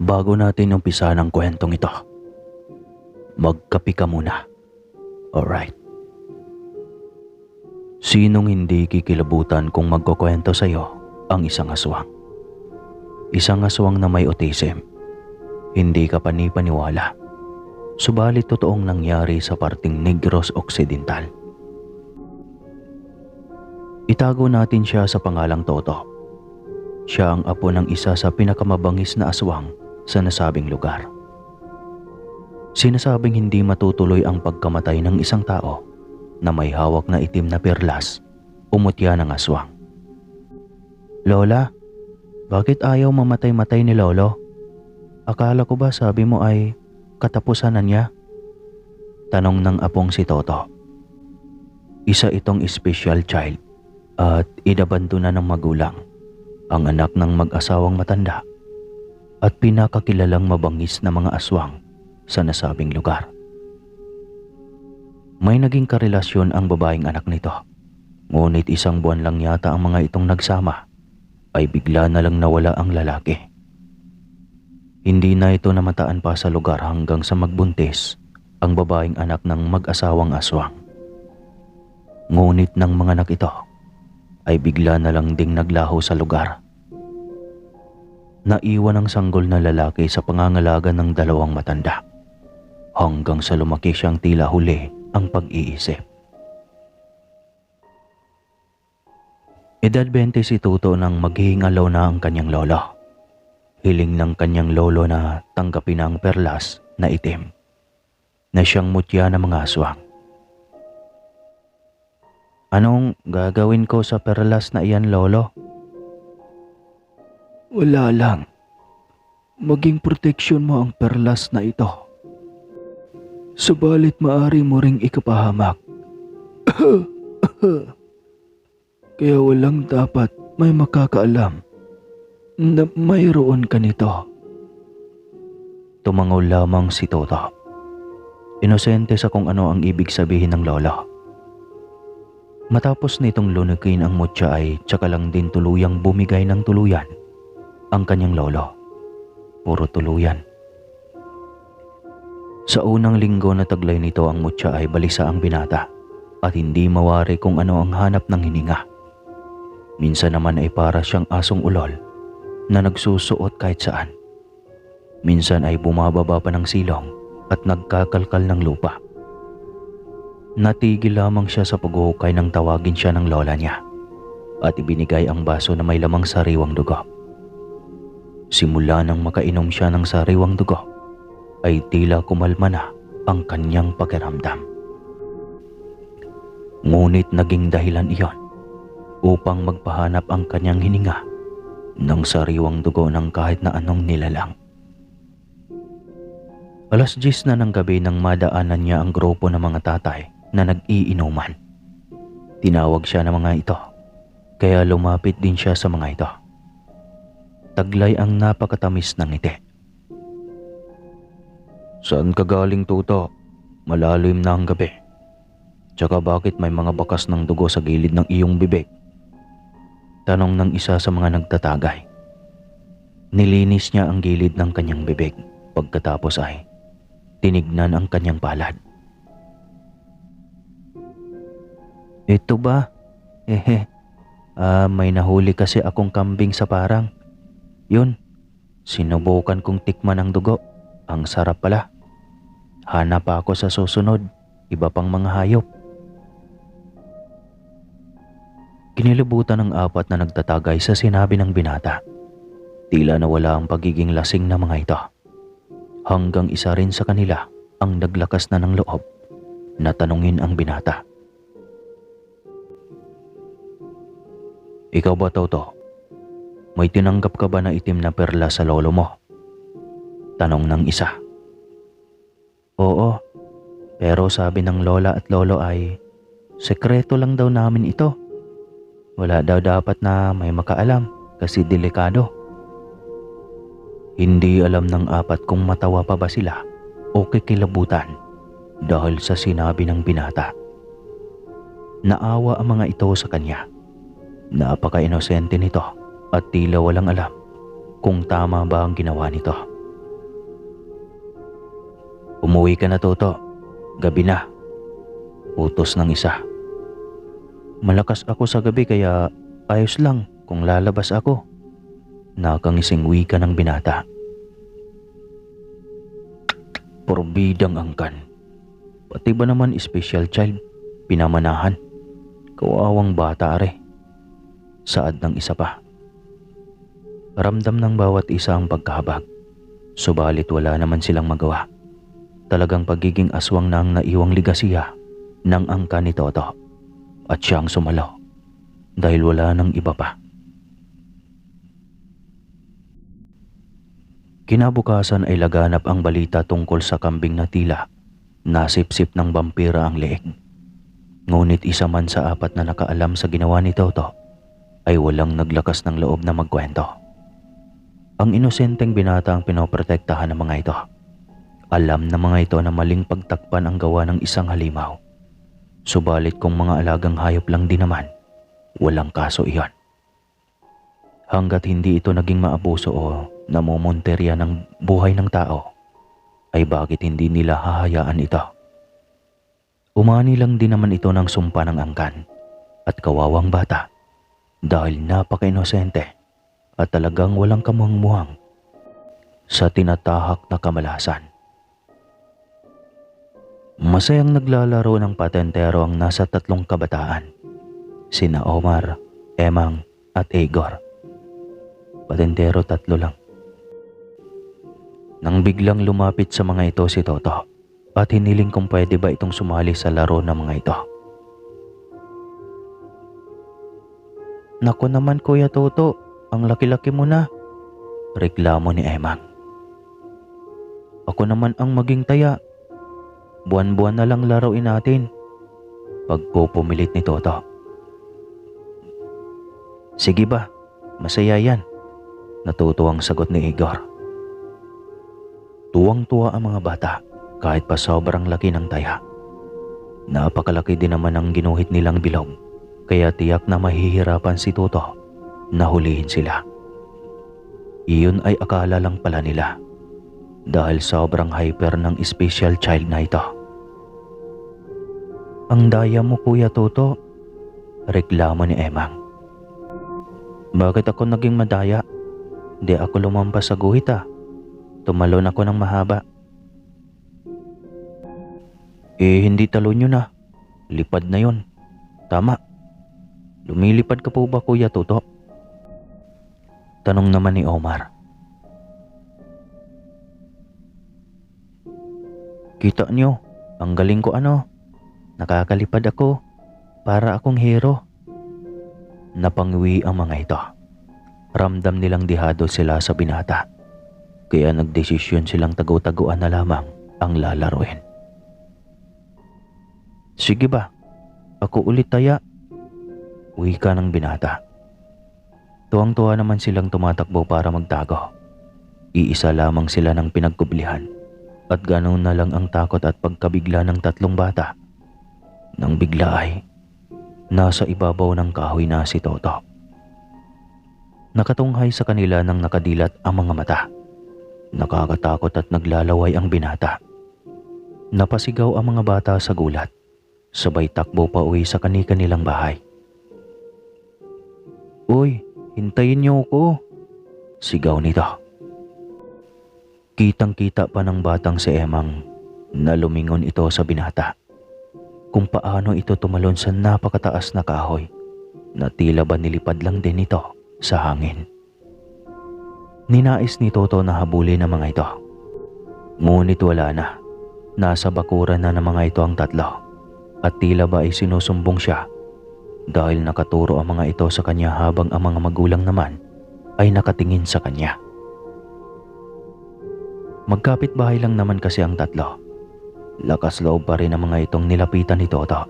Bago natin umpisa ng kwentong ito, magkape ka muna. Alright. Sinong hindi kikilabutan kung magkukwento sa iyo ang isang aswang? Isang aswang na may autism. Hindi ka panipaniwala. Subalit totoong nangyari sa parting Negros Occidental. Itago natin siya sa pangalang Toto. Siya ang apo ng isa sa pinakamabangis na aswang sa nasabing lugar. Sinasabing hindi matutuloy ang pagkamatay ng isang tao na may hawak na itim na perlas o mutya ng aswang. Lola, bakit ayaw mamatay-matay ni Lolo? Akala ko ba sabi mo ay katapusan na niya? Tanong ng apong si Toto. Isa itong special child at inabandona ng magulang, ang anak ng mag-asawang matanda at pinakakilalang mabangis na mga aswang sa nasabing lugar. May naging karelasyon ang babaeng anak nito, ngunit isang buwan lang yata ang mga itong nagsama ay bigla na lang nawala ang lalaki. Hindi na ito namataan pa sa lugar hanggang sa magbuntis ang babaeng anak ng mag-asawang aswang. Ngunit ng mga anak ito ay bigla na lang ding naglaho sa lugar. Naiwan ang sanggol na lalaki sa pangangalaga ng dalawang matanda hanggang sa lumaki siyang tila huli ang pag-iisip. Edad 20 si Tuto nang maghihingalaw na ang kanyang lolo. Hiling ng kanyang lolo na tanggapin ang perlas na itim na siyang mutya ng mga aswang. Anong gagawin ko sa perlas na iyan, Lolo? Wala lang. Maging proteksyon mo ang perlas na ito. Subalit maaari mo ring ikapahamak. Kaya walang dapat may makakaalam na mayroon ka nito. Tumangaw lamang si Toto. Inosente sa kung ano ang ibig sabihin ng lolo. Matapos nitong lunukin ang mutya ay tsaka lang din tuluyang bumigay ng tuluyan ang kanyang lolo. Puro tuluyan. Sa unang linggo na taglay nito ang mutya ay balisa ang binata at hindi mawari kung ano ang hanap ng hininga. Minsan naman ay para siyang asong ulol na nagsusuot kahit saan. Minsan ay bumababa pa ng silong at nagkakalkal ng lupa. Natigil lamang siya sa paghuhukay nang tawagin siya ng lola niya at ibinigay ang baso na may lamang sariwang dugo. Simula nang makainom siya ng sariwang dugo ay tila kumalma na ang kanyang pakiramdam. Ngunit naging dahilan iyon upang magpahanap ang kanyang hininga ng sariwang dugo ng kahit na anong nilalang. Alas 10 na ng gabi nang madaanan niya ang grupo ng mga tatay na nag-iinuman. Tinawag siya ng mga ito, kaya lumapit din siya sa mga ito. Taglay ang napakatamis ng ngiti. Saan ka galing, Tuto? Malalim na ang gabi. Tsaka bakit may mga bakas ng dugo sa gilid ng iyong bibig? Tanong ng isa sa mga nagtatagay. Nilinis niya ang gilid ng kanyang bibig. Pagkatapos ay tinignan ang kanyang palad. Ito ba? May nahuli kasi akong kambing sa parang. Yun, sinubukan kong tikman ang dugo. Ang sarap pala. Hanap pa ako sa susunod, iba pang mga hayop. Kinilabutan ng apat na nagtatagay sa sinabi ng binata. Tila nawala ang pagiging lasing ng mga ito. Hanggang isa rin sa kanila ang naglakas na ng loob na tanungin ang binata. Ikaw ba, Toto? May tinanggap ka ba na itim na perla sa lolo mo? Tanong ng isa. Oo, pero sabi ng lola at lolo ay sekreto lang daw namin ito. Wala daw dapat na may makaalam kasi delikado. Hindi alam ng apat kung matawa pa ba sila o kikilabutan dahil sa sinabi ng binata. Naawa ang mga ito sa kanya. Napaka-inosente nito at tila walang alam kung tama ba ang ginawa nito. Umuwi ka na, Toto. Gabi na. Utos ng isa. Malakas ako sa gabi kaya ayos lang kung lalabas ako. Nakangising wika ng binata. Porbidang angkan. Pati ba naman special child? Pinamanahan. Kawawang bata are. Saad ng isa pa. Ramdam ng bawat isa ang pagkahabag. Subalit wala naman silang magawa. Talagang pagiging aswang na ang naiwang ligasiya ng angkan ni Toto. At siyang sumalaw dahil wala nang iba pa. Kinabukasan ay laganap ang balita tungkol sa kambing na tila nasipsip ng vampira ang leeg. Ngunit isa man sa apat na nakaalam sa ginawa ni Toto ay walang naglakas ng loob na magkwento. Ang inosenteng binata ang pinoprotektahan ng mga ito. Alam ng mga ito na maling pagtakpan ang gawa ng isang halimaw. Subalit kung mga alagang hayop lang din naman, walang kaso iyon. Hanggat hindi ito naging maabuso o namomonterya ng buhay ng tao, ay bakit hindi nila hahayaan ito? Umani lang din naman ito ng sumpa ng angkan at kawawang bata dahil napaka-inosente at talagang walang kamuhang-muhang sa tinatahak na kamalasan. Masayang naglalaro ng patentero ang nasa 3 kabataan, sina Omar, Emang at Igor. Patentero 3 lang. Nang biglang lumapit sa mga ito si Toto at hiniling kung pwede ba itong sumali sa laro ng mga ito. Naku naman Kuya Toto, ang laki-laki mo na. Reklamo ni Emang. Ako naman ang maging taya. Buwan-buwan na lang laruin natin. Pagpupumilit ni Toto. Sige ba, masaya yan. Natutuwang sagot ni Igor. Tuwang-tuwa ang mga bata kahit pa sobrang laki ng taya. Napakalaki din naman ang ginuhit nilang bilog, kaya tiyak na mahihirapan si Toto na hulihin sila. Iyon ay akala lang pala nila dahil sobrang hyper ng special child na ito. Ang daya mo Kuya Toto, reklamo ni Emang. Bakit ako naging madaya? Di ako lumampas sa guhit Tumalon ako ng mahaba. Hindi talon yun Lipad na yun. Tama. Lumilipad ka po ba Kuya Toto? Tanong naman ni Omar. Kita nyo, ang galing ko Nakakalipad ako. Para akong hero. Napangwi ang mga ito. Ramdam nilang dihado sila sa binata. Kaya nagdesisyon silang tago-taguan na lamang ang lalaruin. Sige ba? Ako ulit taya. Wika ng binata. Tuwang-tuwa naman silang tumatakbo para magtago. Iisa lamang sila ng pinagkublihan. At ganoon na lang ang takot at pagkabigla ng 3 bata. Nang bigla ay nasa ibabaw ng kahoy na si Toto. Nakatunghay sa kanila nang nakadilat ang mga mata. Nakakatakot at naglalaway ang binata. Napasigaw ang mga bata sa gulat. Sabay takbo pa uwi sa kani-kanilang bahay. Uy, hintayin niyo ako. Sigaw nito. Kitang-kita pa ng batang si Emang na lumingon ito sa binata. Kung paano ito tumalon sa napakataas na kahoy na tila ba nilipad lang din ito sa hangin. Ninais ni Toto na habulin ang mga ito. Ngunit wala na. Nasa bakuran na ng mga ito ang 3 at tila ba ay sinusumbong siya dahil nakaturo ang mga ito sa kanya habang ang mga magulang naman ay nakatingin sa kanya. Magkapit bahay lang naman kasi ang 3. Lakas loob pa rin ang mga itong nilapitan ni Toto.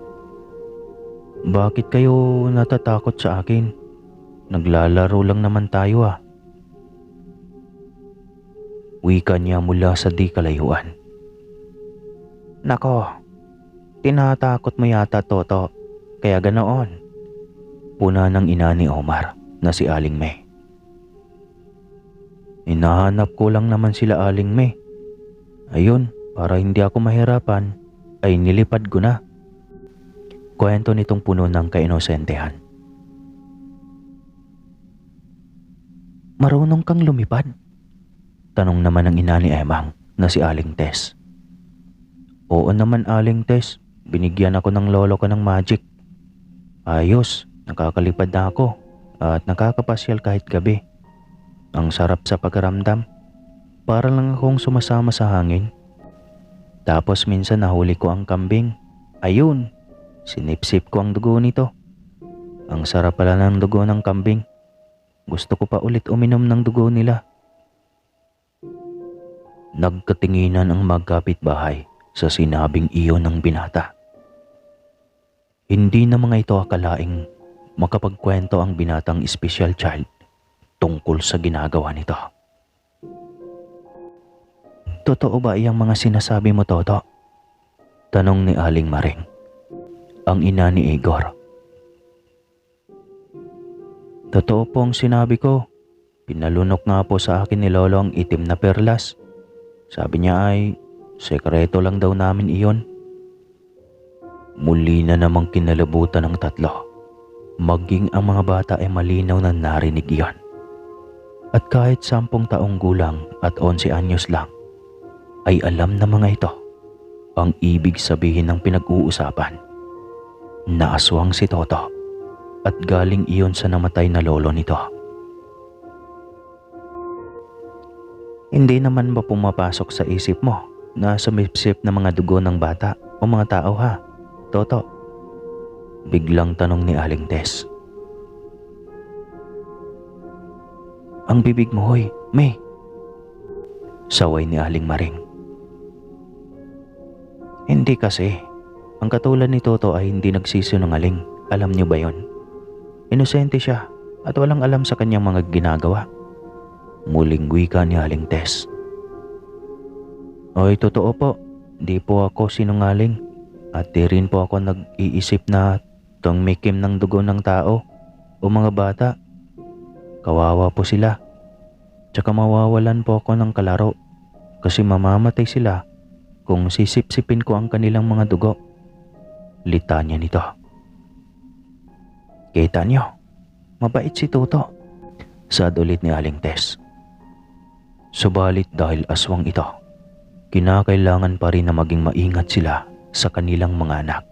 Bakit kayo natatakot sa akin? Naglalaro lang naman tayo Wika niya mula sa di kalayuan. Nako, tinatakot mo yata Toto, kaya ganoon. Puna ng ina ni Omar na si Aling May. Hinahanap ko lang naman sila Aling May. Ayun, Para hindi ako mahirapan, ay nilipad ko na. Kwento nitong puno ng kainosentehan. Marunong kang lumipad? Tanong naman ng ina ni Emang na si Aling Tess. Oo naman Aling Tess, binigyan ako ng lolo ko ng magic. Ayos, nakakalipad na ako at nakakapasyal kahit gabi. Ang sarap sa pakiramdam. Para lang akong sumasama sa hangin. Tapos minsan nahuli ko ang kambing. Ayun, sinipsip ko ang dugo nito. Ang sarap pala ng dugo ng kambing. Gusto ko pa ulit uminom ng dugo nila. Nagkatinginan ang magkapitbahay sa sinabing iyon ng binata. Hindi na mga ito akalaing makapagkwento ang binatang special child tungkol sa ginagawa nito. Totoo ba iyang mga sinasabi mo, Toto? Tanong ni Aling Maring, ang ina ni Igor. Totoo po ang sinabi ko. Pinalunok nga po sa akin ni Lolo ang itim na perlas. Sabi niya ay sekreto lang daw namin iyon. Muli na namang kinalabutan ng tatlo. Maging ang mga bata ay malinaw na narinig iyon. At kahit 10 taong gulang at 11 anyos lang, ay alam na mga ito ang ibig sabihin ng pinag-uusapan. Naaswang si Toto at galing iyon sa namatay na lolo nito. Hindi naman ba pumapasok sa isip mo na sumipsip na mga dugo ng bata o mga tao ha, Toto? Biglang tanong ni Aling Tess. Ang bibig mo hoy, May. Saway ni Aling Maring. Hindi kasi. Ang katulad ni Toto ay hindi nagsisinungaling. Alam niyo ba yon? Inosente siya at walang alam sa kanyang mga ginagawa. Muling wika ni Aling Tess. Oy, totoo po. Di po ako sinungaling. At di rin po ako nag-iisip na tumikim ng dugo ng tao o mga bata. Kawawa po sila. Tsaka mawawalan po ako ng kalaro kasi mamamatay sila kung sisipsipin ko ang kanilang mga dugo. Litanya nito. Kita niyo, mabait si Toto. Sad ulit ni Aling Tess. Subalit dahil aswang ito, kinakailangan pa rin na maging maingat sila sa kanilang mga anak.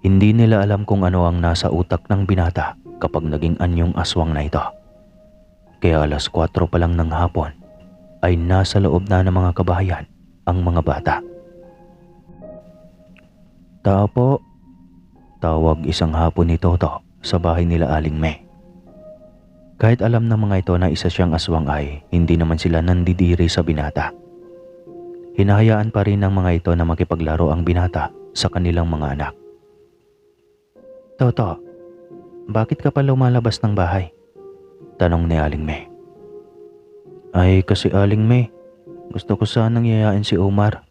Hindi nila alam kung ano ang nasa utak ng binata kapag naging anyong aswang na ito. Kaya 4:00 pa lang ng hapon ay nasa loob na ng mga kabahayan ang mga bata. Tao po, tawag isang hapon ni Toto sa bahay nila Aling May. Kahit alam ng mga ito na isa siyang aswang ay hindi naman sila nandidiri sa binata. Hinahayaan pa rin ng mga ito na makipaglaro ang binata sa kanilang mga anak. Toto, bakit ka pa lumalabas ng bahay? Tanong ni Aling May. Ay kasi Aling May, gusto ko sanang yayain si Omar.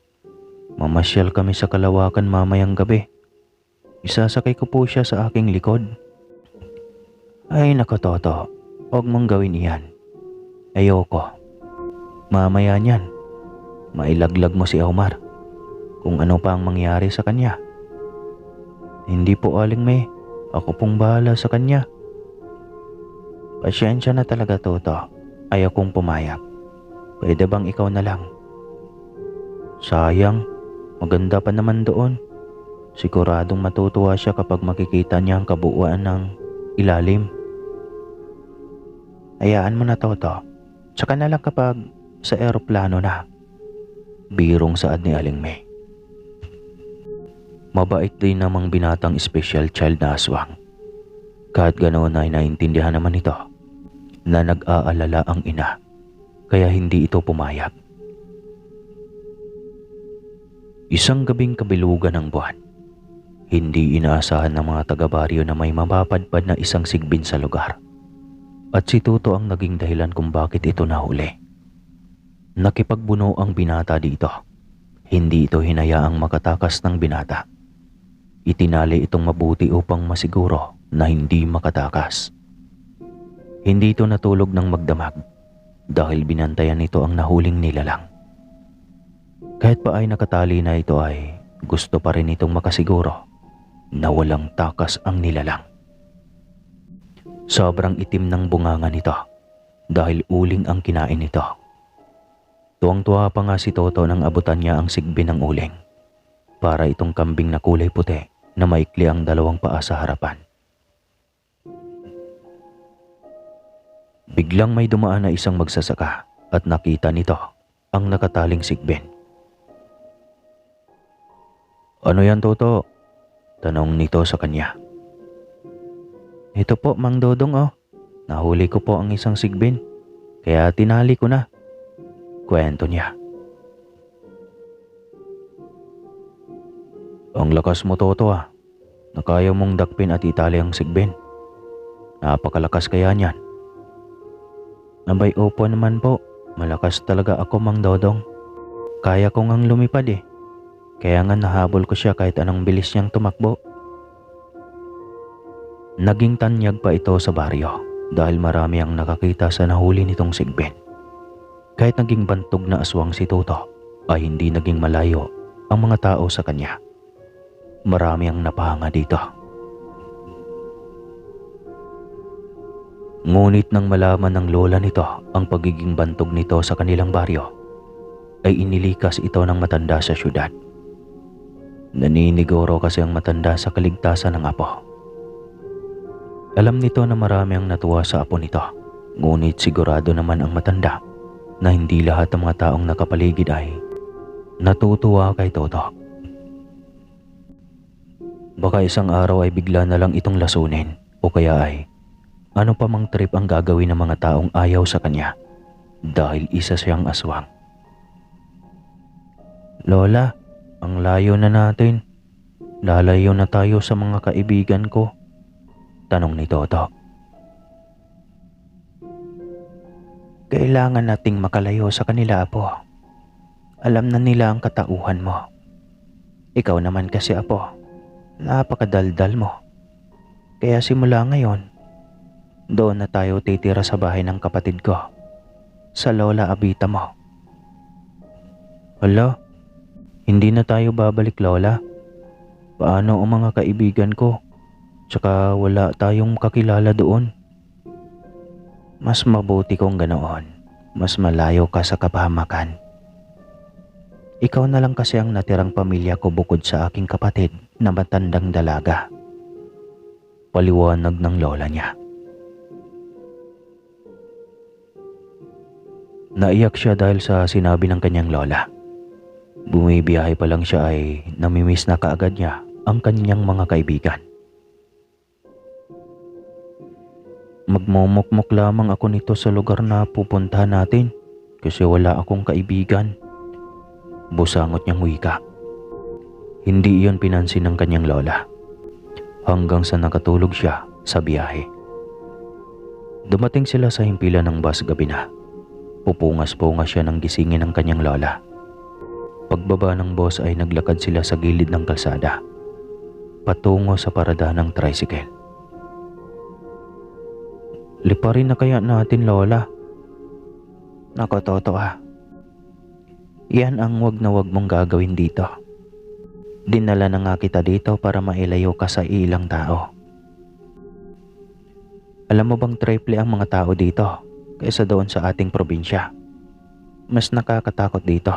Mamasyal kami sa Kalawakan mamayang gabi. Isasakay ko po siya sa aking likod. Ay nako Toto, huwag mong gawin iyan. Ayoko. Mamaya niyan, mailaglag mo si Omar kung ano pa ang mangyari sa kanya. Hindi po Aling May, ako pong bahala sa kanya. Pasyensya na talaga Toto, ayaw kong pumayag. Pwede bang ikaw na lang? Sayang, maganda pa naman doon. Siguradong matutuwa siya kapag makikita niya ang kabuuan ng ilalim. Hayaan mo na Toto, tsaka na lang kapag sa eroplano na. Birong saad ni Aling May. Mabait din namang binatang special child na aswang. Kahit ganoon ay naintindihan naman ito na nag-aalala ang ina, kaya hindi ito pumayag. Isang gabing kabilugan ng buwan, hindi inaasahan ng mga taga-baryo na may mapapadpad na isang sigbin sa lugar. At si Toto ang naging dahilan kung bakit ito nahuli. Nakipagbuno ang binata dito. Hindi ito hinayaang makatakas ng binata. Itinali itong mabuti upang masiguro na hindi makatakas. Hindi ito natulog ng magdamag dahil binantayan nito ang nahuling nilalang. Kahit pa ay nakatali na ito ay gusto pa rin itong makasiguro na walang takas ang nilalang. Sobrang itim ng bunganga nito dahil uling ang kinain nito. Tuwang-tuwa pa nga si Toto nang abutan niya ang sigbi ng uling. Para itong kambing na kulay puti na maikli ang dalawang paa sa harapan. Biglang may dumaan na isang magsasaka at nakita nito ang nakataling sigbin. "Ano yan, Toto?" tanong nito sa kanya. "Ito po, Mang Dodong oh. Nahuli ko po ang isang sigbin, kaya tinali ko na," kwento niya. "Ang lakas mo, Toto ah. Nakaya mong dakpin at itali ang sigbin. Napakalakas kaya niyan." "Abay opo naman po. Malakas talaga ako, Mang Dodong. Kaya ko ngang lumipad eh. Kaya nga nahabol ko siya kahit anong bilis niyang tumakbo." Naging tanyag pa ito sa baryo dahil marami ang nakakita sa nahuli nitong sigbin. Kahit naging bantog na aswang si Toto ay hindi naging malayo ang mga tao sa kanya. Marami ang napahanga dito. Ngunit nang malaman ng lola nito ang pagiging bantog nito sa kanilang baryo, ay inilikas ito ng matanda sa syudad. Naniniguro kasi ang matanda sa kaligtasan ng apo. Alam nito na marami ang natuwa sa apo nito, ngunit sigurado naman ang matanda na hindi lahat ng mga taong nakapaligid ay natutuwa kay Toto. Baka isang araw ay bigla na lang itong lasunin o kaya ay ano pa mang trip ang gagawin ng mga taong ayaw sa kanya dahil isa siyang aswang. "Lola, ang layo na natin. Lalayo na tayo sa mga kaibigan ko," tanong ni Toto. "Kailangan nating makalayo sa kanila, apo. Alam na nila ang katauhan mo. Ikaw naman kasi, apo, napakadaldal mo. Kaya simula ngayon, doon na tayo titira sa bahay ng kapatid ko, sa Lola Abita mo." "Hala, hindi na tayo babalik, Lola. Paano ang mga kaibigan ko? Tsaka wala tayong kakilala doon." "Mas mabuti kung ganoon. Mas malayo ka sa kapahamakan. Ikaw na lang kasi ang natirang pamilya ko bukod sa aking kapatid na matandang dalaga," paliwanag ng lola niya. Naiyak siya dahil sa sinabi ng kanyang lola. Bumibiyahe pa lang siya ay namimiss na kaagad niya ang kanyang mga kaibigan. "Magmumukmuk lamang ako nito sa lugar na pupuntahan natin kasi wala akong kaibigan," busangot niyang wika. Hindi iyon pinansin ng kanyang lola hanggang sa nakatulog siya sa biyahe. Dumating sila sa himpilan ng bus gabi na. Pupungas-pungas siya ng gisingin ng kanyang lola. Pagbaba ng bus ay naglakad sila sa gilid ng kalsada, patungo sa paradahan ng tricycle. "Liparin na kaya natin, Lola?" "Nako, Toto ah. Yan ang wag na wag mong gagawin dito. Dinala na nga kita dito para mailayo ka sa ilang tao. Alam mo bang triple ang mga tao dito kaysa doon sa ating probinsya? Mas nakakatakot dito."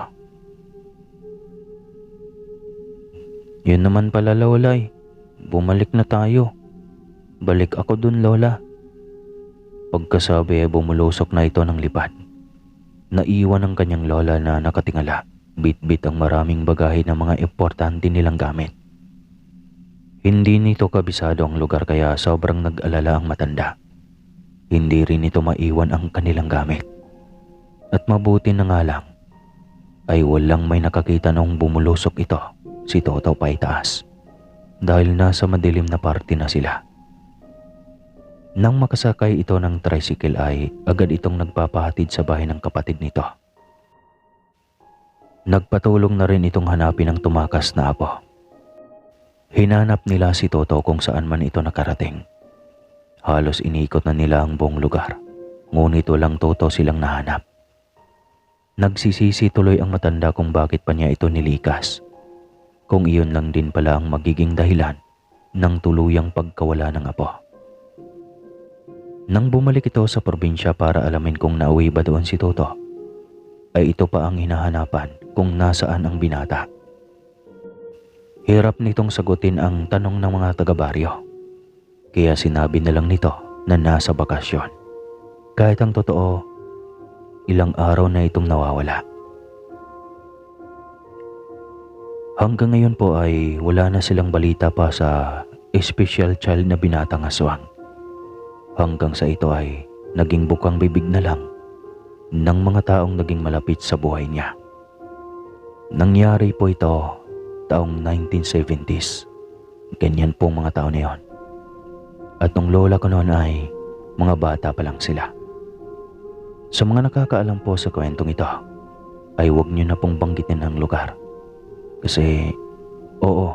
"Yun naman pala, Lola eh. Bumalik na tayo." "Balik ako dun, Lola." Pagkasabi ay bumulusok na ito ng lipad. Naiwan ng kanyang lola na nakatingala, bit-bit ang maraming bagahe ng mga importante nilang gamit. Hindi nito kabisado ang lugar kaya sobrang nag-alala ang matanda. Hindi rin ito maiwan ang kanilang gamit. At mabuti na nga lang ay walang may nakakita noong bumulusok ito, si Toto pa itaas, dahil nasa madilim na parte na sila. Nang makasakay ito ng tricycle ay agad itong nagpapahatid sa bahay ng kapatid nito. Nagpatulong na rin itong hanapin ang tumakas na apo. Hinanap nila si Toto kung saan man ito nakarating. Halos inikot na nila ang buong lugar, ngunit walang Toto silang nahanap. Nagsisisi tuloy ang matanda kung bakit pa niya ito nilikas. Kung iyon lang din pala ang magiging dahilan ng tuluyang pagkawala ng apo. Nang bumalik ito sa probinsya para alamin kung nauwi ba doon si Toto, ay ito pa ang hinahanapan kung nasaan ang binata. Hirap nitong sagutin ang tanong ng mga taga-baryo. Kaya sinabi na lang nito na nasa bakasyon. Kahit ang totoo, ilang araw na itong nawawala. Hanggang ngayon po ay wala na silang balita pa sa special child na binatang aswang. Hanggang sa ito ay naging bukang bibig na lang ng mga taong naging malapit sa buhay niya. Nangyari po ito taong 1970s. Ganyan po mga tao na yon. At nung lola ko noon ay mga bata pa lang sila. Sa mga nakakaalam po sa kwentong ito, ay huwag niyo na pong banggitin ang lugar. Kasi, oo,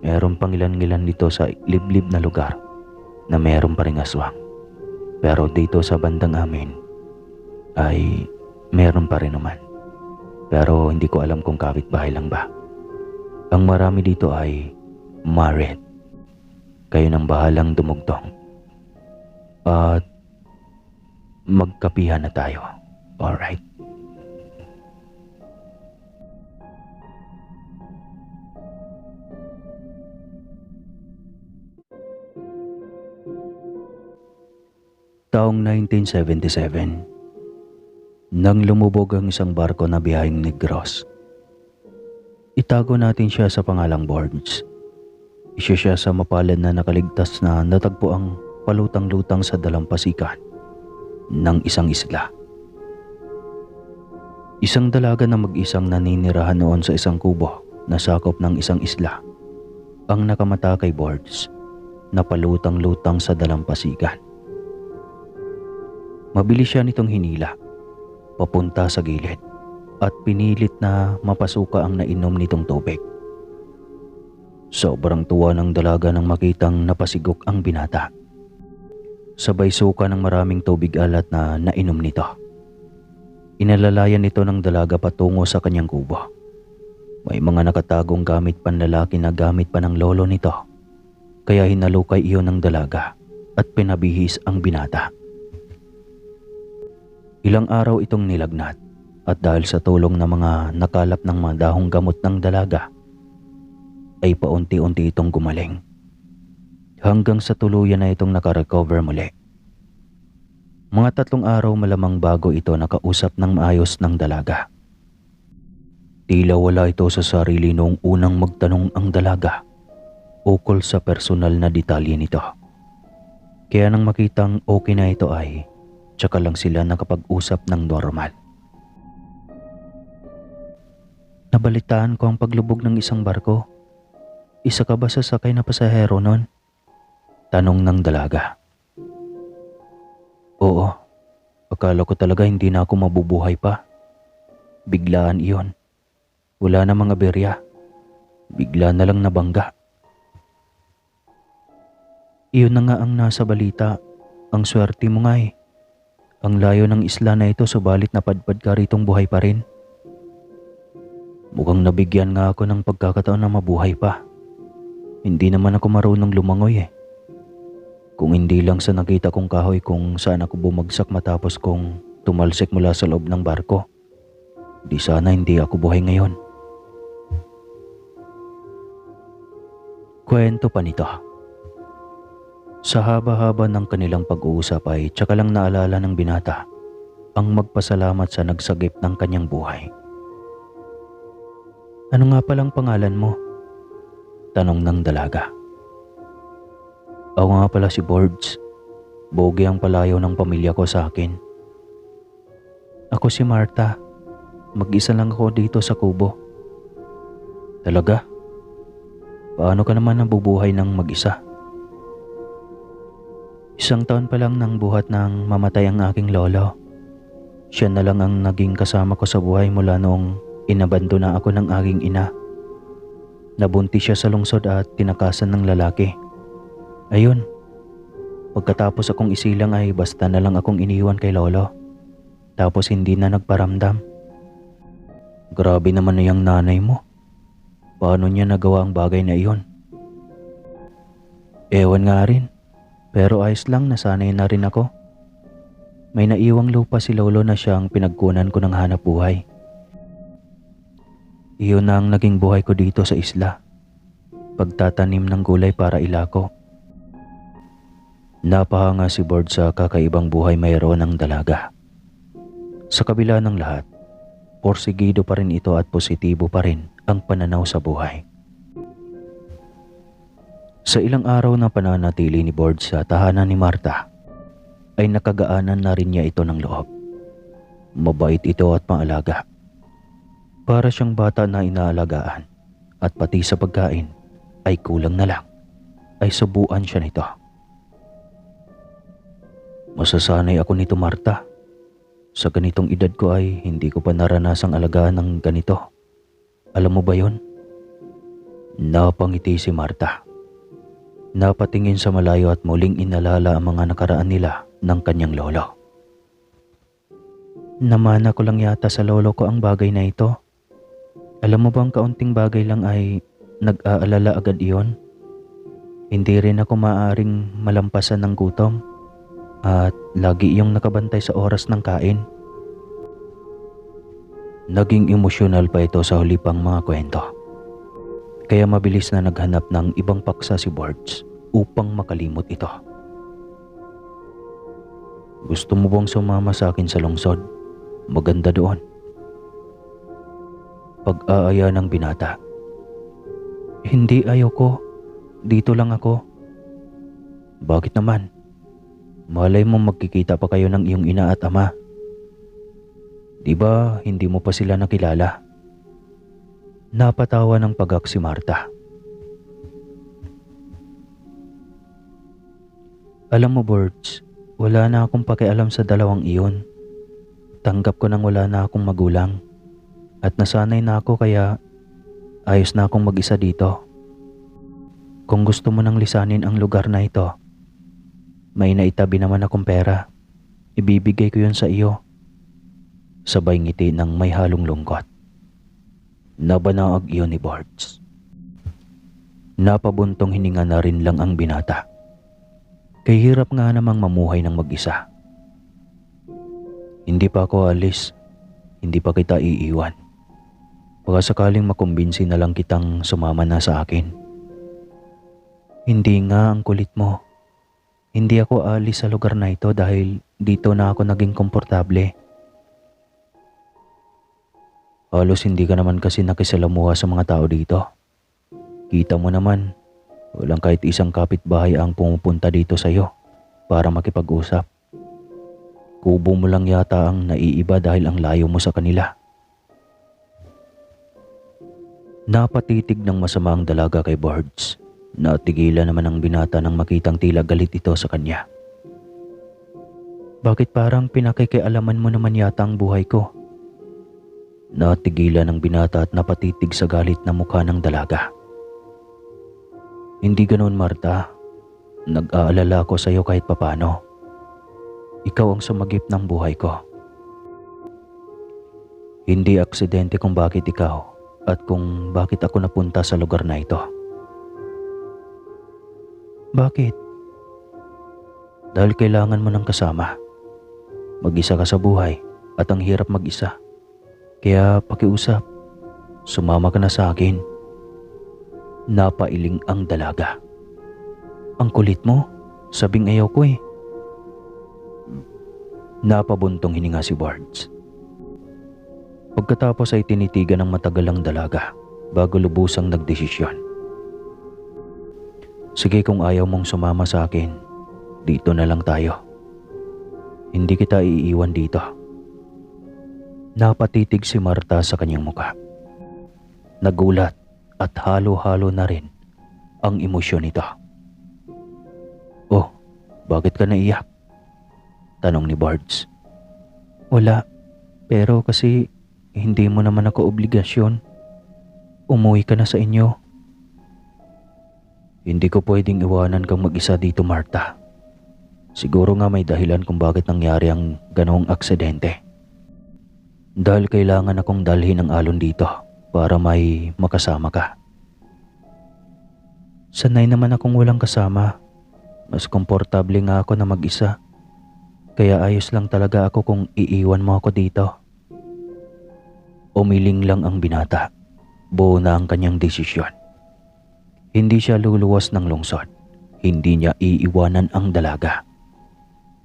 meron pang ilan-ilan dito sa liblib na lugar na meron pa ring aswang. Pero dito sa bandang amin, ay meron pa rin naman. Pero hindi ko alam kung kapitbahay lang ba. Ang marami dito ay married. Kayo nang bahalang dumugtong. At magkapihan na tayo. Alright? Taong 1977, nang lumubog ang isang barko na biyaheng Negros. Itago natin siya sa pangalang Borges. Isa siya sa mapalad na nakaligtas na natagpo ang palutang-lutang sa dalampasikan ng isang isla. Isang dalaga na mag-isang naninirahan noon sa isang kubo na sakop ng isang isla ang nakamata kay Borges na palutang-lutang sa dalampasigan. Mabilis siya nitong hinila papunta sa gilid at pinilit na mapasuka ang nainom nitong tubig. Sobrang tuwa ng dalaga nang makitang napasigok ang binata. Sabay suka ng maraming tubig alat na nainom nito. Inalalayan nito ng dalaga patungo sa kanyang kubo. May mga nakatagong gamit panlalaki na gamit pa ng lolo nito. Kaya hinalukay iyon ng dalaga at pinabihis ang binata. Ilang araw itong nilagnat at dahil sa tulong ng mga nakalap ng mga dahong gamot ng dalaga, ay paunti-unti itong gumaling. Hanggang sa tuluyan na itong nakarecover muli. Mga 3 araw malamang bago ito nakausap ng maayos ng dalaga. Tila wala ito sa sarili noong unang magtanong ang dalaga ukol sa personal na detalye nito. Kaya nang makitang okay na ito ay tsaka lang sila nakapag-usap ng normal. Nabalitaan ko ang paglubog ng isang barko. Isa ka ba sa sakay na pasahero nun? Tanong ng dalaga. Oo, akala ko talaga hindi na ako mabubuhay pa. Biglaan iyon. Wala na mga berya. Bigla na lang nabangga. Iyon na nga ang nasa balita. Ang swerte mo nga eh. Ang layo ng isla na ito subalit napadpad ka ritong buhay pa rin. Mukhang nabigyan nga ako ng pagkakataon na mabuhay pa. Hindi naman ako marunong lumangoy eh. Kung hindi lang sa nakita kong kahoy kung saan ako bumagsak matapos kong tumalsik mula sa loob ng barko, di sana hindi ako buhay ngayon. Kwento pa nito. Sa haba-haba ng kanilang pag-uusap ay tsaka lang naalala ng binata ang magpasalamat sa nagsagip ng kanyang buhay. Ano nga palang pangalan mo? Tanong ng dalaga. Ako nga pala si Borges. Bogi ang palayaw ng pamilya ko sa akin. Ako si Martha. Mag-isa lang ako dito sa kubo. Talaga? Paano ka naman nabubuhay ng mag-isa? 1 taon pa lang nang buhat nang mamatay ang aking lolo. Siya na lang ang naging kasama ko sa buhay mula noong inabandona ako ng aking ina. Nabuntis siya sa lungsod at tinakasan ng lalaki. Ayun, pagkatapos akong isilang ay basta na lang akong iniwan kay lolo. Tapos hindi na nagparamdam. Grabe naman na yung nanay mo. Paano niya nagawa ang bagay na iyon? Ewan nga rin. Pero ayos lang, nasanay na rin ako. May naiwang lupa si lolo na siyang pinagkunan ko ng hanap buhay. Iyon na ang naging buhay ko dito sa isla. Pagtatanim ng gulay para ilako. Napahanga si Bord sa kakaibang buhay mayroon ng dalaga. Sa kabila ng lahat, porsigido pa rin ito at positibo pa rin ang pananaw sa buhay. Sa ilang araw na pananatili ni Bord sa tahanan ni Marta, ay nakagaanan na rin niya ito ng loob. Mabait ito at maalaga. Para siyang bata na inaalagaan at pati sa pagkain ay kulang na lang ay subuan siya nito. Masasanay ako nito, Marta. Sa ganitong edad ko ay hindi ko pa naranasang alagaan ng ganito. Alam mo ba yon? Napangiti si Marta. Napatingin sa malayo at muling inalala ang mga nakaraan nila ng kanyang lolo. Namana ko lang yata sa lolo ko ang bagay na ito. Alam mo bang kaunting bagay lang ay nag-aalala agad iyon? Hindi rin ako maaaring malampasan ng gutom at lagi iyong nakabantay sa oras ng kain. Naging emosyonal pa ito sa huli pang mga kwento. Kaya mabilis na naghanap ng ibang paksa si Bords upang makalimot ito. Gusto mo bang sumama sa akin sa lungsod? Maganda doon. Pag-aaya ng binata. Hindi, ayoko. Dito lang ako. Bakit naman? Malay mo magkikita pa kayo ng iyong ina at ama. Di ba hindi mo pa sila nakilala? Napatawa ng pagak si Marta. Alam mo, Birds, wala na akong pakialam sa dalawang iyon. Tanggap ko nang wala na akong magulang. At nasanay na ako kaya ayos na akong mag-isa dito. Kung gusto mo nang lisanin ang lugar na ito, may naitabi naman akong pera. Ibibigay ko yun sa iyo. Sabay ngiti ng may halong lungkot. Nabanaag iyon ni Bords. Napabuntong hininga na rin lang ang binata. Kay hirap nga namang mamuhay ng mag-isa. Hindi pa ako alis. Hindi pa kita iiwan. Baka sakaling makumbinsi na lang kitang sumama na sa akin. Hindi nga, ang kulit mo. Hindi ako alis sa lugar na ito dahil dito na ako naging komportable. Halos hindi ka naman kasi nakisalamuha sa mga tao dito. Kita mo naman, walang kahit isang kapitbahay ang pumupunta dito sa iyo para makipag-usap. Kubo mo lang yata ang naiiba dahil ang layo mo sa kanila. Napatitig ng masama ang dalaga kay Bords. Natigilan naman ang binata nang makitang tila galit ito sa kanya. Bakit parang pinakikialaman mo naman yata ang buhay ko? Natigilan ang binata at napatitig sa galit na mukha ng dalaga. Hindi ganoon, Marta. Nag-aalala ko sa iyo kahit papano. Ikaw ang sumagip ng buhay ko. Hindi aksidente kung bakit ikaw at kung bakit ako napunta sa lugar na ito. Bakit? Dahil kailangan mo ng kasama. Mag-isa ka sa buhay at ang hirap mag-isa. Kaya pakiusap, sumama ka na sa akin. Napailing ang dalaga. Ang kulit mo, sabing ayaw ko eh. Napabuntong hininga si Bords. Pagkatapos ay tinitigan ng matagal ang dalaga bago lubusang nagdesisyon. Sige, kung ayaw mong sumama sa akin, dito na lang tayo. Hindi kita iiwan dito. Napatitig si Marta sa kanyang muka. Nagulat at halo-halo na rin ang emosyon nito. Oh, bakit ka naiyak? Tanong ni Bords. Wala, pero kasi hindi mo naman ako obligasyon. Umuwi ka na sa inyo. Hindi ko pwedeng iwanan kang mag-isa dito, Marta. Siguro nga may dahilan kung bakit nangyari ang ganoong aksidente. Dahil kailangan akong dalhin ang alon dito para may makasama ka. Sanay naman akong walang kasama. Mas komportable nga ako na mag-isa. Kaya ayos lang talaga ako kung iiwan mo ako dito. Umiling lang ang binata. Buo na ang kanyang desisyon. Hindi siya luluwas ng lungsod. Hindi niya iiwanan ang dalaga.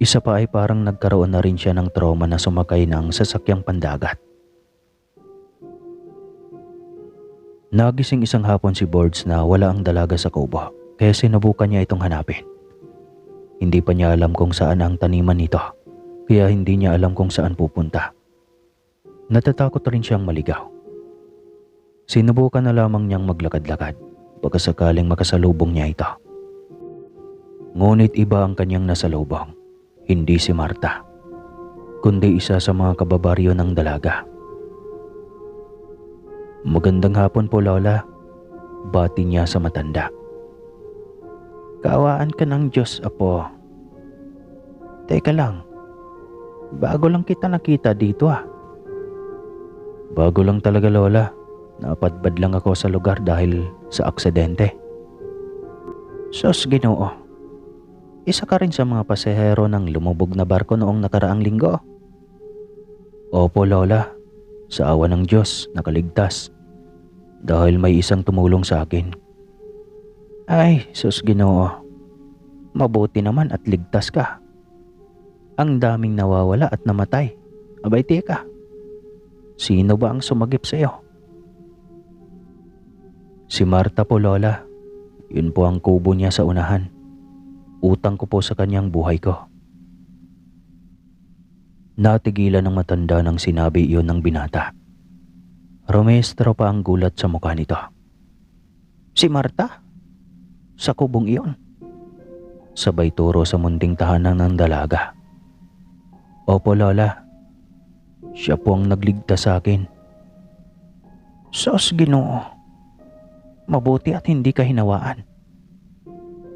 Isa pa ay parang nagkaroon na rin siya ng trauma na sumakay ng sasakyang pandagat. Nagising isang hapon si Boards na wala ang dalaga sa kubo, kaya sinubukan niya itong hanapin. Hindi pa niya alam kung saan ang taniman nito, kaya hindi niya alam kung saan pupunta. Natatakot rin siyang maligaw. Sinubukan na lamang niyang maglakad-lakad, baka sakaling makasalubong niya ito. Ngunit iba ang kanyang nasalubong, hindi si Marta, kundi isa sa mga kababaryo ng dalaga. Magandang hapon po, Lola. Bati niya sa matanda. Kaawaan ka ng Diyos, Apo. Teka lang, bago lang kita nakita dito ah. Bago lang talaga, Lola. Napadbad lang ako sa lugar dahil sa aksidente. Sos, Ginoo. Isa ka rin sa mga pasahero ng lumubog na barko noong nakaraang linggo. Opo, Lola. Sa awa ng Diyos, nakaligtas. Dahil may isang tumulong sa akin. Ay, sus Ginoo. Mabuti naman at ligtas ka. Ang daming nawawala at namatay. Abay teka. Sino ba ang sumagip sa iyo? Si Marta po, Lola. Yun po ang kubo niya sa unahan. Utang ko po sa kanyang buhay ko. Natigilan ng matanda nang sinabi iyon ng binata. Rumestro pa ang gulat sa mukha nito. Si Marta? Sa kubong iyon? Sabay turo sa munting tahanan ng dalaga. Opo, Lola. Siya po ang nagligtas sa akin. Sos, Ginoo. Mabuti at hindi ka hinawaan.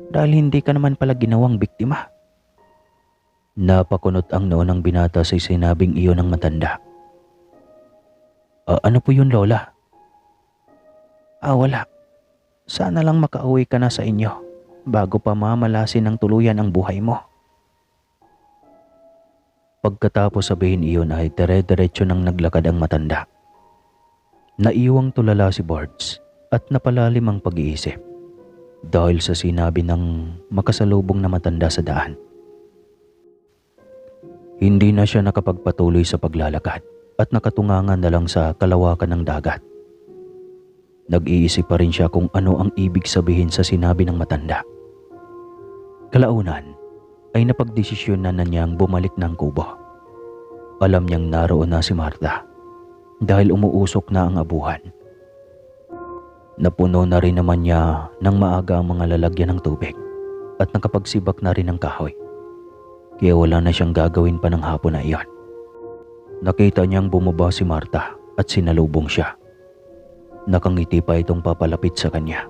Dahil hindi ka naman pala ginawang biktima. Napakunot ang noo ng binata sa sinabing iyon ng matanda. Ano po yun, Lola? Wala. Sana lang makauwi ka na sa inyo bago pa mamalasin ng tuluyan ang buhay mo. Pagkatapos sabihin iyon ay dire-diretso nang naglakad ang matanda. Naiwang tulala si Boards at napalalim ang pag-iisip dahil sa sinabi ng makasalubong na matanda sa daan. Hindi na siya nakapagpatuloy sa paglalakad at nakatungangan na lang sa kalawakan ng dagat. Nag-iisip pa rin siya kung ano ang ibig sabihin sa sinabi ng matanda. Kalaunan ay napagdesisyonan na niyang bumalik ng kubo. Alam niyang naroon na si Marta dahil umuusok na ang abuhan. Napuno na rin naman niya ng maaga ang mga lalagyan ng tubig at nakapagsibak na rin ng kahoy. Kaya wala na siyang gagawin pa ng hapon na iyon. Nakita niyang bumaba si Marta at sinalubong siya. Nakangiti pa itong papalapit sa kanya.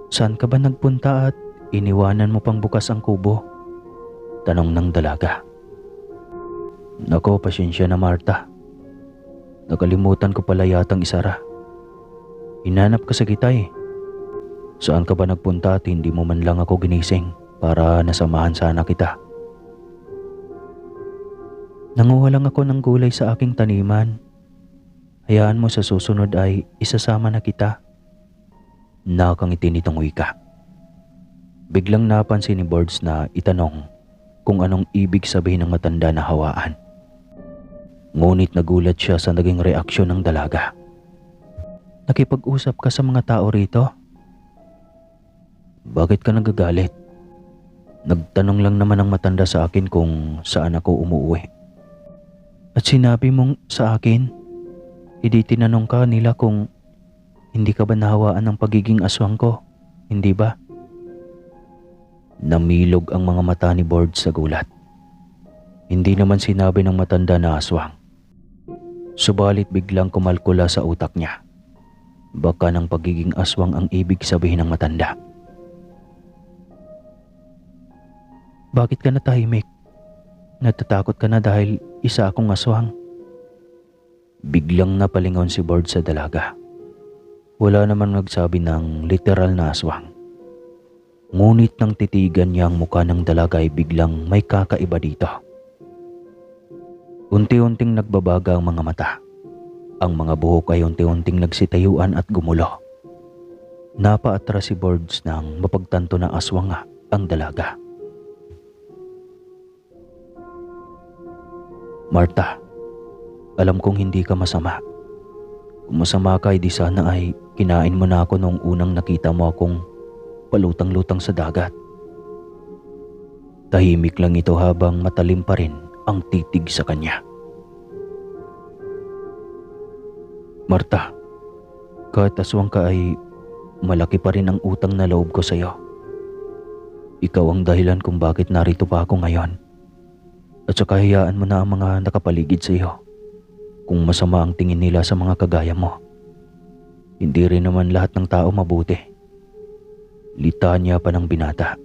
Saan ka ba nagpunta at iniwanan mo pang bukas ang kubo? Tanong ng dalaga. Nako, pasensya na Marta. Nakalimutan ko pala yatang isara. Hinanap ka sa kita eh. Saan ka ba nagpunta at hindi mo man lang ako ginising para nasamahan sana kita? Nanguha lang ako ng gulay sa aking taniman. Hayaan mo sa susunod ay isasama na kita. Nakangiti nitong wika. Biglang napansin ni Boards na itanong kung anong ibig sabihin ng matanda na hawaan. Ngunit nagulat siya sa naging reaksyon ng dalaga. Nakipag-usap ka sa mga tao rito? Bakit ka nagagalit? Nagtanong lang naman ang matanda sa akin kung saan ako umuwi. At sinabi mong sa akin, hindi tinanong ka nila kung hindi ka ba nahawaan ng pagiging aswang ko, hindi ba? Namilog ang mga mata ni Boards sa gulat. Hindi naman sinabi ng matanda na aswang. Subalit biglang kumalkula sa utak niya. Baka ng pagiging aswang ang ibig sabihin ng matanda. Bakit ka natahimik? Natatakot ka na dahil isa akong aswang. Biglang napalingon si Bird sa dalaga. Wala naman nagsabi ng literal na aswang. Ngunit nang titigan niya ang mukha ng dalaga ay biglang may kakaiba dito. Unti-unting nagbabaga ang mga mata. Ang mga buhok ay unti-unting nagsitayuan at gumulo. Napaatras si Birds nang mapagtanto na aswang nga ang dalaga. Marta, alam kong hindi ka masama. Kung masama ka, di sana ay kinain mo na ako noong unang nakita mo akong palutang-lutang sa dagat. Tahimik lang ito habang matalim pa rin ang titig sa kanya. Marta, kahit aswang ka ay malaki pa rin ang utang na loob ko sa iyo. Ikaw ang dahilan kung bakit narito pa ako ngayon. At saka hayaan mo na ang mga nakapaligid sa iyo. Kung masama ang tingin nila sa mga kagaya mo, hindi rin naman lahat ng tao mabuti. Litanya pa ng binata.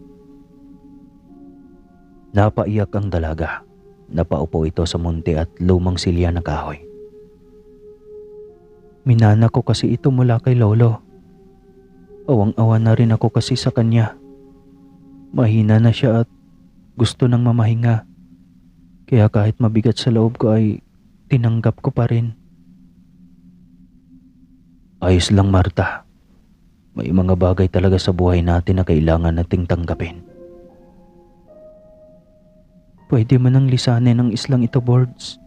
Napaiyak ang dalaga. Napaupo ito sa munti at lumang silya na kahoy. Minana ko kasi ito mula kay Lolo. Awang-awa na rin ako kasi sa kanya. Mahina na siya at gusto nang mamahinga. Kaya kahit mabigat sa loob ko ay tinanggap ko pa rin. Ayos lang, Marta. May mga bagay talaga sa buhay natin na kailangan nating tanggapin. Pwede mo nang lisanin ang islang ito, Birds.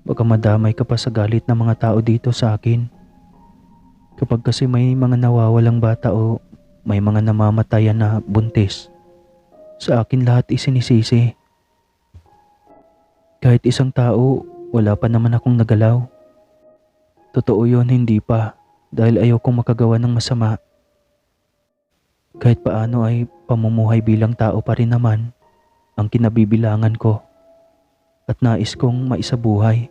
Baka madamay ka pa sa galit ng mga tao dito sa akin. Kapag kasi may mga nawawalang bata o may mga namamatayan na buntis, sa akin lahat isinisisi. Kahit isang tao, wala pa naman akong nagalaw. Totoo yun, hindi pa, dahil ayaw kong makagawa ng masama. Kahit paano ay pamumuhay bilang tao pa rin naman ang kinabibilangan ko at nais kong maisabuhay.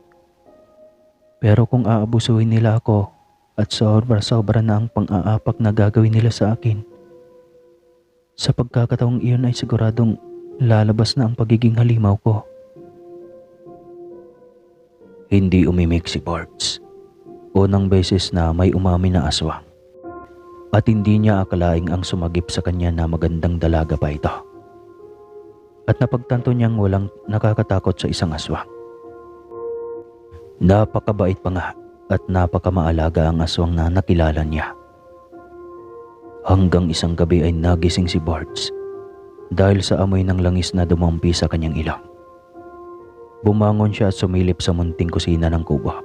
Pero kung aabusuhin nila ako at sobra-sobra na ang pang-aapak na gagawin nila sa akin, sa pagkakataong iyon ay siguradong lalabas na ang pagiging halimaw ko. Hindi umimik si Birds. Unang beses na may umamin na aswang. At hindi niya akalaing ang sumagip sa kanya na magandang dalaga pa ito. At napagtanto niyang walang nakakatakot sa isang aswang. Napakabait pa nga at napakamaalaga ang aswang na nakilala niya. Hanggang isang gabi ay nagising si Birds dahil sa amoy ng langis na dumampi sa kanyang ilong. Bumangon siya at sumilip sa munting kusina ng kubo.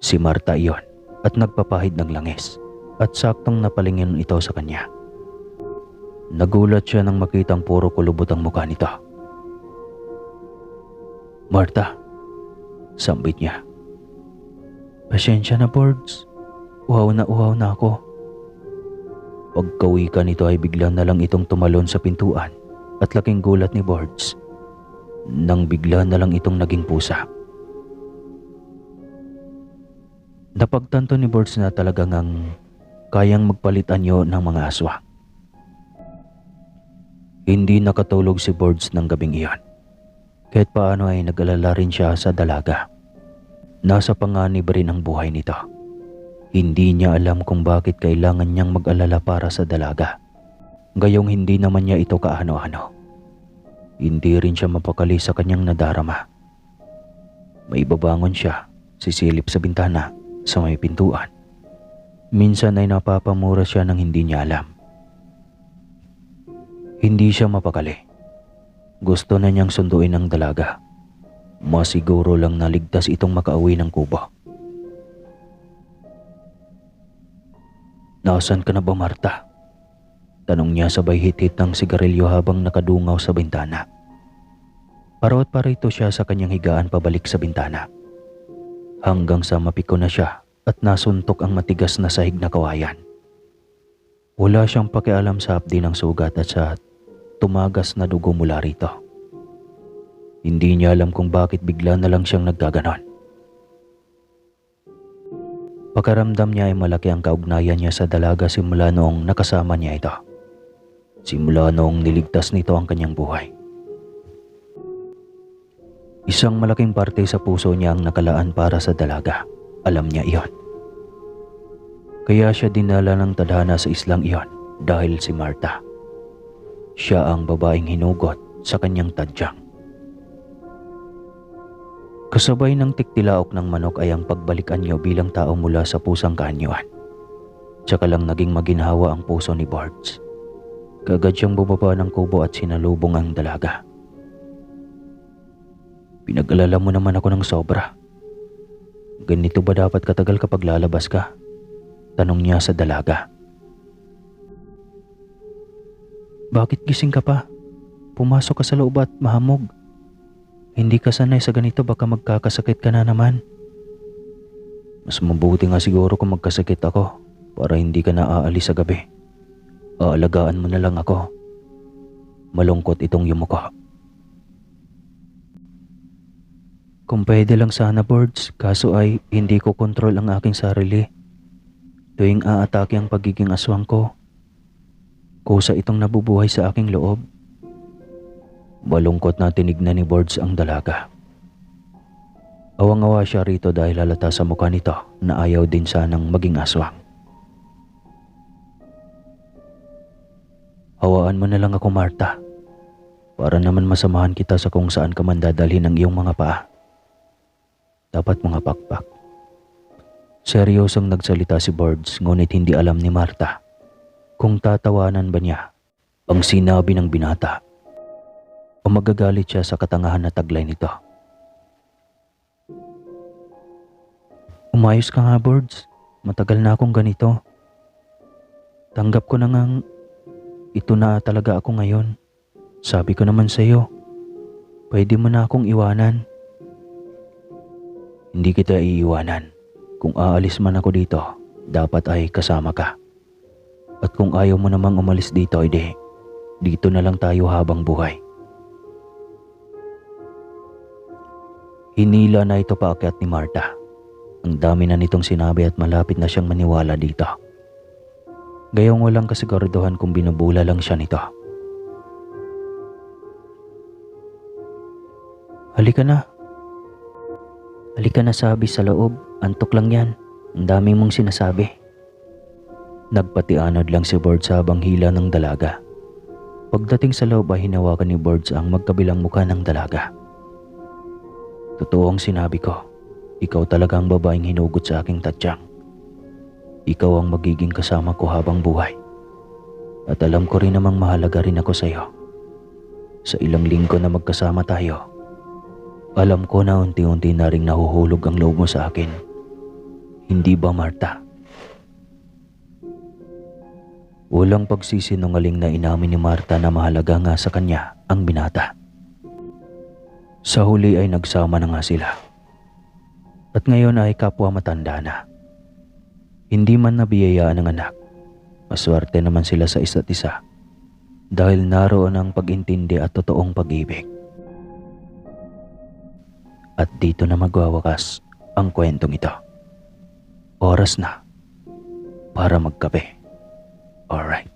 Si Marta iyon at nagpapahid ng langis at saktong napalingin ito sa kanya. Nagulat siya nang makitang puro kulubot ang mukha nito. Marta, sambit niya. Pasensya na, Birds. Uhaw na ako. Pagkauwi ka nito ay bigla na lang itong tumalon sa pintuan at laking gulat ni Birds nang bigla na lang itong naging pusa. Napagtanto ni Birds na talagang kayang magpalit anyo ng mga aswang. Hindi nakatulog si Birds ng gabing iyon. Kahit paano ay nag-alala rin siya sa dalaga. Nasa panganib rin ang buhay nito. Hindi niya alam kung bakit kailangan niyang mag-alala para sa dalaga. Gayong hindi naman niya ito kaano-ano. Hindi rin siya mapakali sa kanyang nadarama. May babangon siya, sisilip sa bintana, sa may pintuan. Minsan ay napapamura siya nang hindi niya alam. Hindi siya mapakali. Gusto na niyang sunduin ang dalaga. Masiguro lang na ligtas itong makauwi ng kubo. Nasaan ka na ba, Marta? Tanong niya sabay hit-hit ng sigarilyo habang nakadungaw sa bintana. Parot parito siya sa kanyang higaan pabalik sa bintana. Hanggang sa mapiko na siya at nasuntok ang matigas na sahig na kawayan. Wala siyang pakialam sa hapdi ng sugat at sa tumagas na dugo mula rito. Hindi niya alam kung bakit bigla na lang siyang naggaganon. Pakaramdam niya ay malaki ang kaugnayan niya sa dalaga simula noong nakasama niya ito. Simula noong niligtas nito ang kanyang buhay. Isang malaking parte sa puso niya ang nakalaan para sa dalaga. Alam niya iyon. Kaya siya dinala ng tadhana sa islang iyon dahil si Marta. Siya ang babaeng hinugot sa kanyang tadyang. Kasabay ng tiktilaok ng manok ay ang pagbalikan niyo bilang tao mula sa pusang kaanyuan. Tsaka lang naging maginhawa ang puso ni Bards. Kaagad siyang bumaba ng kubo at sinalubong ang dalaga. Pinag-alala mo naman ako ng sobra. Ganito ba dapat katagal kapag lalabas ka? Tanong niya sa dalaga. Bakit gising ka pa? Pumasok ka sa loob at mahamog. Hindi ka sanay sa ganito, baka magkakasakit ka na naman. Mas mabuti nga siguro kung magkasakit ako para hindi ka na aalis sa gabi. Aalagaan mo na lang ako. Malungkot itong yumuko. Kung pwede lang sana, Birds, kaso ay hindi ko kontrol ang aking sarili. Tuwing aatake ang pagiging aswang ko, kusa itong nabubuhay sa aking loob. Malungkot na tinignan ni Birds ang dalaga. Awang-awa siya rito dahil halata sa mukha nito na ayaw din sanang maging aswang. Hawaan mo na lang ako, Marta, para naman masamahan kita sa kung saan ka man dadalhin ng iyong mga paa. Dapat mga pakpak. Seryosong nagsalita si Birds, ngunit hindi alam ni Marta kung tatawanan ba niya ang sinabi ng binata o magagalit siya sa katangahan na taglay nito. Umayos ka nga, Birds. Matagal na akong ganito. Tanggap ko na ngang ito na talaga ako ngayon. Sabi ko naman sa iyo, pwede mo na akong iwanan. Hindi kita iiwanan. Kung aalis man ako dito, dapat ay kasama ka. At kung ayaw mo namang umalis dito, edi dito na lang tayo habang buhay. Hinila na ito paakyat ni Marta. Ang dami na nitong sinabi at malapit na siyang maniwala dito. Gayong walang kasiguraduhan kung binubula lang siya nito. Halika na. Halika na, sabi sa loob. Antok lang yan. Ang dami mong sinasabi. Nagpatianod lang si Birds habang hila ng dalaga. Pagdating sa loob ay hinawakan ni Birds ang magkabilang mukha ng dalaga. Totoo ang sinabi ko. Ikaw talaga ang babaeng hinugot sa aking tadyang. Ikaw ang magiging kasama ko habang buhay. At alam ko rin namang mahalaga rin ako sa iyo. Sa ilang linggo na magkasama tayo, alam ko na unti-unti na ring nahuhulog ang loob mo sa akin. Hindi ba, Marta? Walang pagsisinungaling na inamin ni Marta na mahalaga nga sa kanya ang binata. Sa huli ay nagsama na nga sila. At ngayon ay kapwa matanda na. Hindi man nabiyayaan ng anak, maswerte naman sila sa isa't isa dahil naroon ang pag-intindi at totoong pag-ibig. At dito na magwawakas ang kwentong ito. Oras na para magkape. Alright.